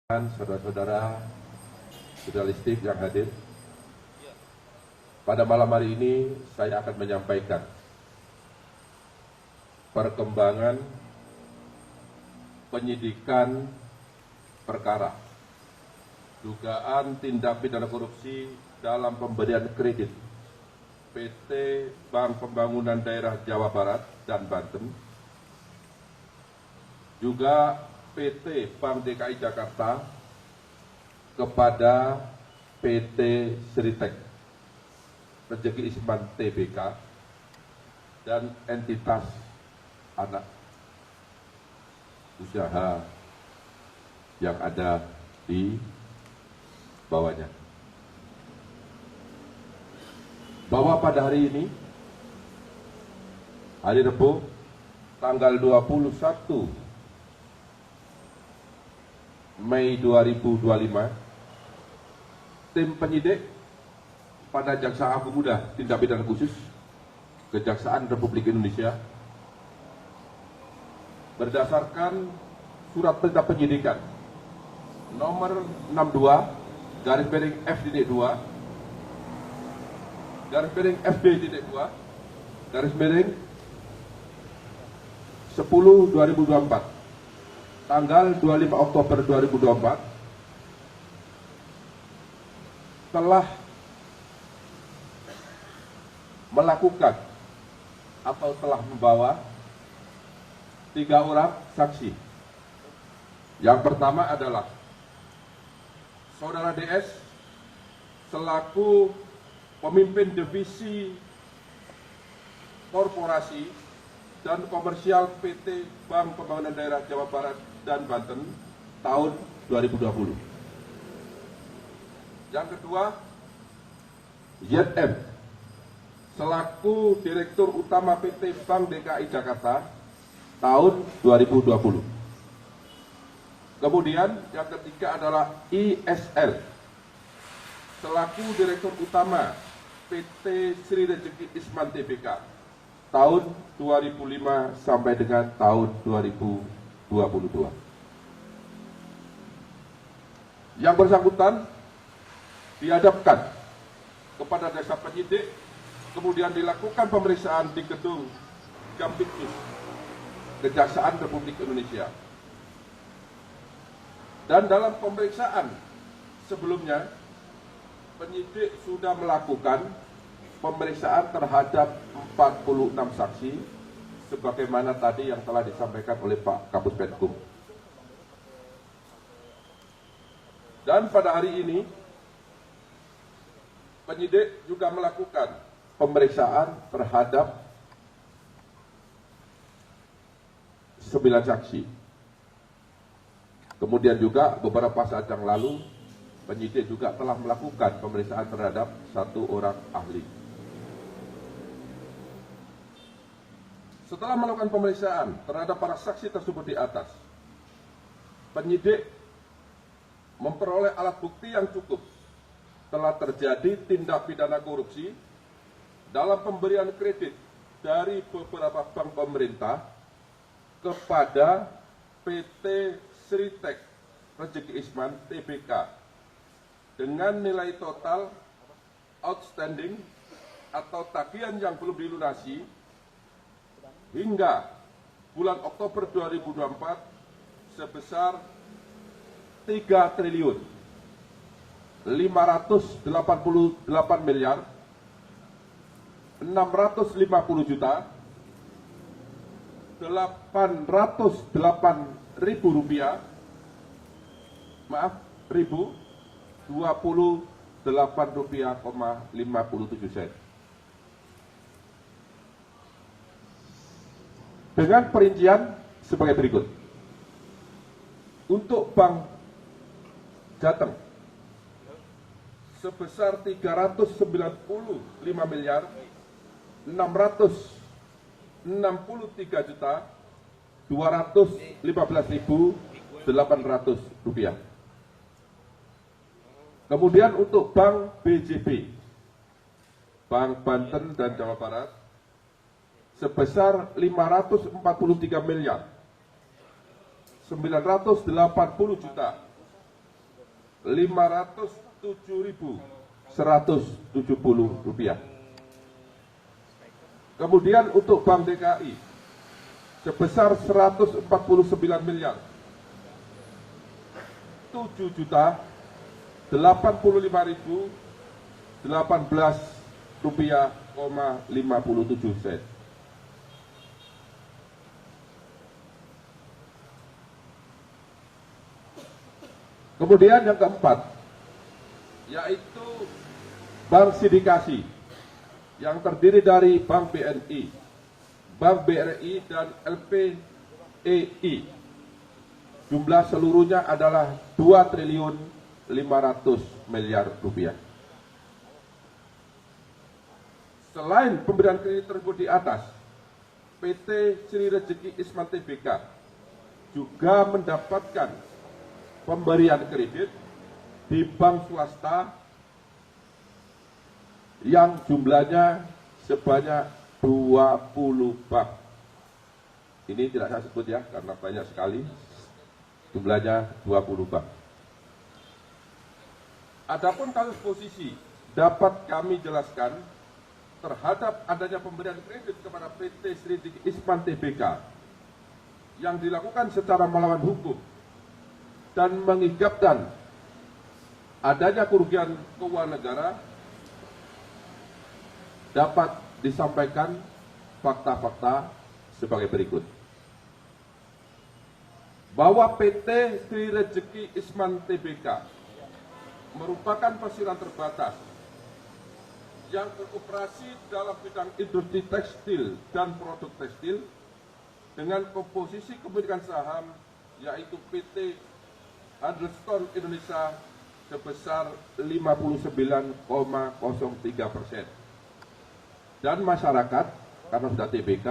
Saudara-saudara jurnalistik yang hadir, pada malam hari ini saya akan menyampaikan perkembangan penyidikan perkara dugaan tindak pidana korupsi dalam pemberian kredit PT Bank Pembangunan Daerah Jawa Barat dan Banten, juga PT Bank DKI Jakarta kepada PT Sritek Rezeki Isman Tbk dan entitas anak usaha yang ada di bawahnya. Bahwa pada hari ini, hari Rabu, tanggal 21 Mei 2025, tim penyidik pada Jaksa Agung Muda Tindak Pidana Khusus Kejaksaan Republik Indonesia berdasarkan surat perintah penyidikan nomor 62-FD2-F-2-10/2024 tanggal 25 Oktober 2024 telah melakukan atau telah membawa 3 orang saksi. Yang pertama adalah Saudara DS selaku pemimpin divisi korporasi dan komersial PT Bank Pembangunan Daerah Jawa Barat dan Banten tahun 2020. Yang kedua, YM selaku Direktur Utama PT Bank DKI Jakarta tahun 2020. Kemudian yang ketiga adalah ISL selaku Direktur Utama PT Sri Rezeki Isman Tbk tahun 2005 sampai dengan tahun 2022. Yang bersangkutan dihadapkan kepada jasa penyidik, kemudian dilakukan pemeriksaan di gedung Jampitsus Kejaksaan Republik Indonesia. Dan dalam pemeriksaan sebelumnya, penyidik sudah melakukan pemeriksaan terhadap 46 saksi sebagaimana tadi yang telah disampaikan oleh Pak Kapus Penkum. Dan pada hari ini penyidik juga melakukan pemeriksaan terhadap 9 saksi. Kemudian juga beberapa saat yang lalu penyidik juga telah melakukan pemeriksaan terhadap 1 orang ahli. Setelah melakukan pemeriksaan terhadap para saksi tersebut di atas, penyidik memperoleh alat bukti yang cukup telah terjadi tindak pidana korupsi dalam pemberian kredit dari beberapa bank pemerintah kepada PT Sritek Rezeki Isman Tbk dengan nilai total outstanding atau tagihan yang belum dilunasi hingga bulan Oktober 2024 sebesar 3 triliun 588 miliar 650 juta 808 ribu rupiah, ribu 28 rupiah, 57 sen. Dengan perincian sebagai berikut. Untuk Bank Jateng sebesar 395 miliar 663 juta 215.800 rupiah. Kemudian untuk Bank BJB, Bank Banten dan Jawa Barat sebesar 543 miliar 980 juta Rp507.170. Kemudian untuk Bank DKI sebesar Rp7.085.018,57. Kemudian yang keempat, yaitu bank sindikasi yang terdiri dari Bank BNI, Bank BRI, dan LPEI. Jumlah seluruhnya adalah Rp2.500.000.000. Selain pemberian kredit tersebut di atas, PT Sri Rejeki Isman Tbk juga mendapatkan pemberian kredit di bank swasta yang jumlahnya sebanyak 20 bank. Ini tidak saya sebut ya, karena banyak sekali, jumlahnya 20 bank. Adapun kasus posisi dapat kami jelaskan terhadap adanya pemberian kredit kepada PT Sri Rejeki Isman Tbk yang dilakukan secara melawan hukum dan mengakibatkan adanya kerugian keuangan negara, dapat disampaikan fakta-fakta sebagai berikut. Bahwa PT Sri Rejeki Isman Tbk merupakan persiran terbatas yang beroperasi dalam bidang industri tekstil dan produk tekstil dengan komposisi kepemilikan saham yaitu PT Understone Indonesia sebesar 59,03% dan masyarakat karena sudah TBK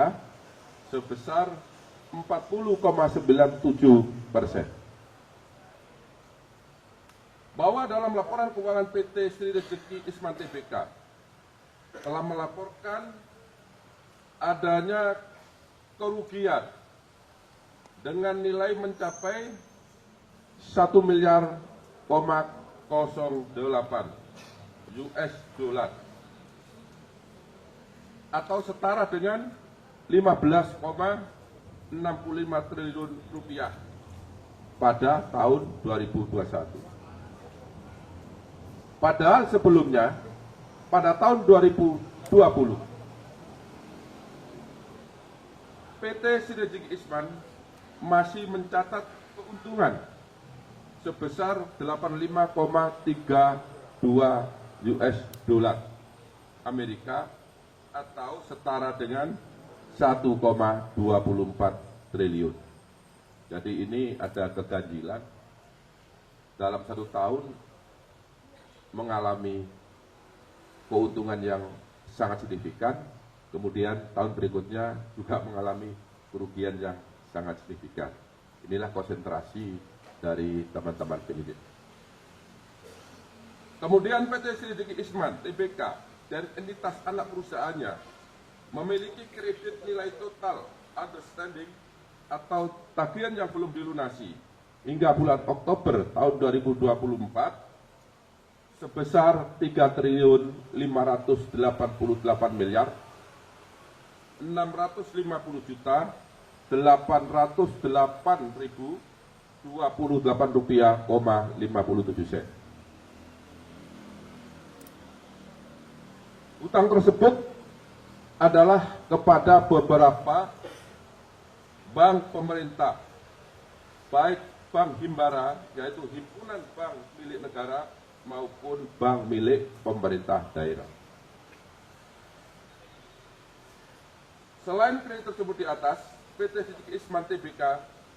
sebesar 40,97%. Bahwa dalam laporan keuangan PT Sri Rejeki Isman Tbk telah melaporkan adanya kerugian dengan nilai mencapai 1 miliar 08 US dollar atau setara dengan 15,65 triliun rupiah pada tahun 2021. Padahal sebelumnya pada tahun 2020 PT Sri Rejeki Isman masih mencatat keuntungan sebesar 85,32 US dollar Amerika atau setara dengan 1,24 triliun. Jadi ini ada keganjilan dalam satu tahun mengalami keuntungan yang sangat signifikan, kemudian tahun berikutnya juga mengalami kerugian yang sangat signifikan. Inilah konsentrasi dari teman-teman penyidik. Kemudian PT Sri Rejeki Isman Tbk dan entitas anak perusahaannya memiliki kredit nilai total outstanding atau tagihan yang belum dilunasi hingga bulan Oktober tahun 2024 sebesar 3.550.808.808.028 rupiah,57 sen. Utang tersebut adalah kepada beberapa bank pemerintah, baik bank himbara, yaitu himpunan bank milik negara, maupun bank milik pemerintah daerah. Selain kredit tersebut di atas, PT Sri Rejeki Isman Tbk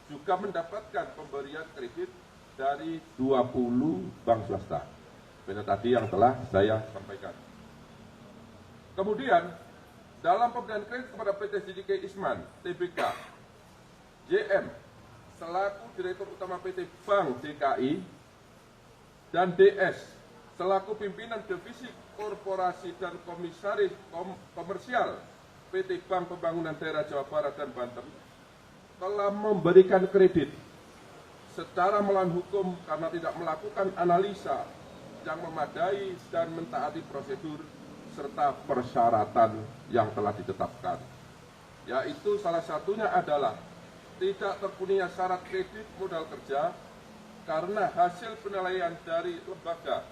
juga mendapatkan pemberian kredit dari 20 bank swasta. Seperti tadi yang telah saya sampaikan. Kemudian, dalam pemberian kredit kepada PT Sri Rejeki Isman Tbk, JM selaku Direktur Utama PT Bank DKI dan DS selaku pimpinan divisi korporasi dan komisaris komersial PT Bank Pembangunan Daerah Jawa Barat dan Banten telah memberikan kredit secara melawan hukum karena tidak melakukan analisa yang memadai dan mentaati prosedur serta persyaratan yang telah ditetapkan. Yaitu salah satunya adalah tidak terpenuhinya syarat kredit modal kerja karena hasil penilaian dari lembaga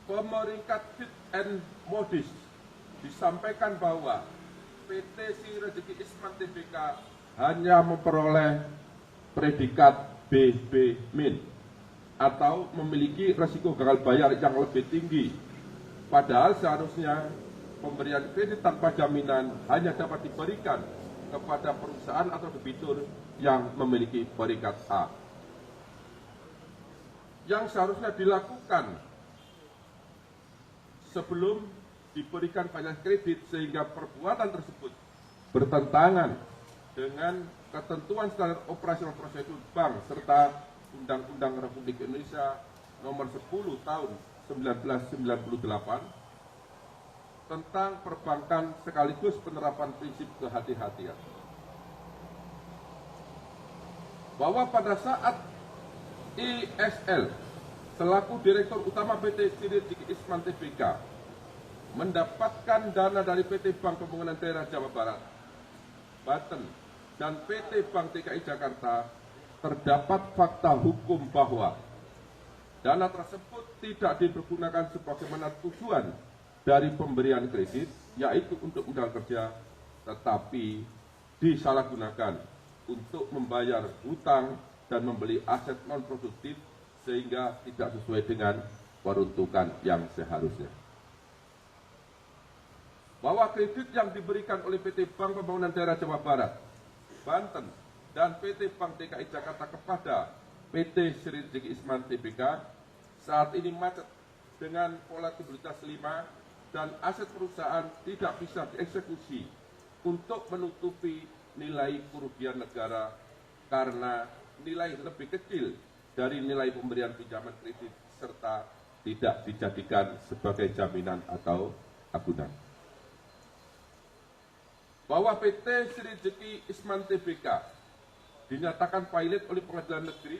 pemeringkat Fit and Modis disampaikan bahwa PT Sri Rezeki Isman Tbk hanya memperoleh predikat BB- atau memiliki risiko gagal bayar yang lebih tinggi. Padahal seharusnya pemberian kredit tanpa jaminan hanya dapat diberikan kepada perusahaan atau debitur yang memiliki predikat A. Yang seharusnya dilakukan sebelum diberikan pajak kredit sehingga perbuatan tersebut bertentangan dengan ketentuan standar operasional prosedur bank serta Undang-Undang Republik Indonesia Nomor 10 Tahun 1998 tentang perbankan sekaligus penerapan prinsip kehati-hatian. Bahwa pada saat ISL selaku Direktur Utama PT Sri Rezeki Isman Tbk mendapatkan dana dari PT Bank Pembangunan Daerah Jawa Barat, Banten, dan PT Bank DKI Jakarta, terdapat fakta hukum bahwa dana tersebut tidak dipergunakan sebagaimana tujuan dari pemberian kredit, yaitu untuk modal kerja, tetapi disalahgunakan untuk membayar hutang dan membeli aset non-produktif sehingga tidak sesuai dengan peruntukan yang seharusnya. Bahwa kredit yang diberikan oleh PT Bank Pembangunan Daerah Jawa Barat, Banten, dan PT Bank DKI Jakarta kepada PT Sri Rezeki Isman Tbk saat ini macet dengan volatilitas 5 dan aset perusahaan tidak bisa dieksekusi untuk menutupi nilai kerugian negara karena nilai lebih kecil dari nilai pemberian pinjaman kredit serta tidak dijadikan sebagai jaminan atau agunan. Bahwa PT Sri Rezeki Isman Tbk dinyatakan pilot oleh Pengadilan Negeri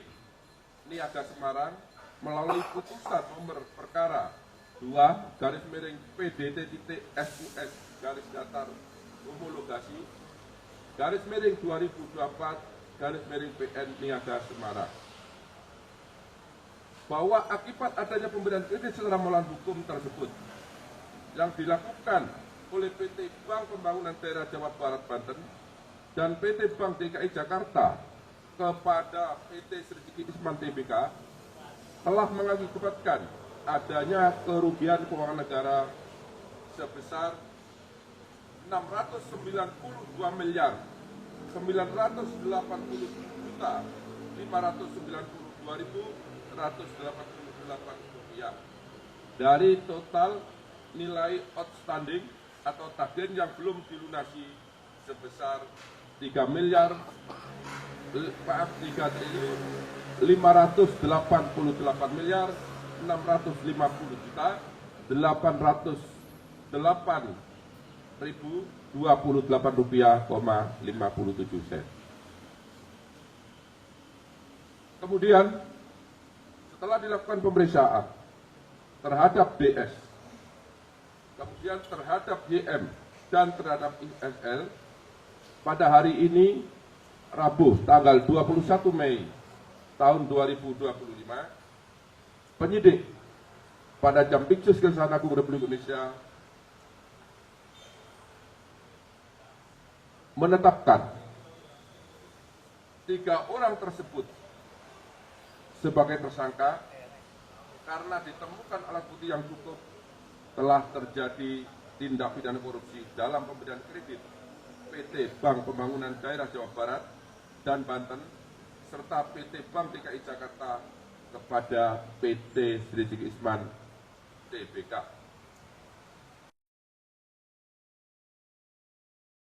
Niaga Semarang melalui putusan nomor perkara 2-PDT-SUS-homologasi-2024-PN Niaga Semarang. Bahwa akibat adanya pemberian kredit secara melawan hukum tersebut yang dilakukan oleh PT Bank Pembangunan Daerah Jawa Barat Banten dan PT Bank DKI Jakarta kepada PT Sri Rezeki Isman Tbk telah mengakibatkan adanya kerugian keuangan negara sebesar 692 miliar 980 juta 592.188 rupiah dari total nilai outstanding atau tagihan yang belum dilunasi sebesar 3 triliun 588 miliar 650 juta 808.028 rupiah, 57 sen. Kemudian setelah dilakukan pemeriksaan terhadap DS, kemudian terhadap YM dan terhadap ISL pada hari ini Rabu tanggal 21 Mei tahun 2025, penyidik pada Jampitsus Kejaksaan Agung Republik Indonesia menetapkan 3 orang tersebut sebagai tersangka karena ditemukan alat bukti yang cukup telah terjadi tindak pidana korupsi dalam pemberian kredit PT Bank Pembangunan Daerah Jawa Barat dan Banten serta PT Bank DKI Jakarta kepada PT Sri Rezeki Isman Tbk.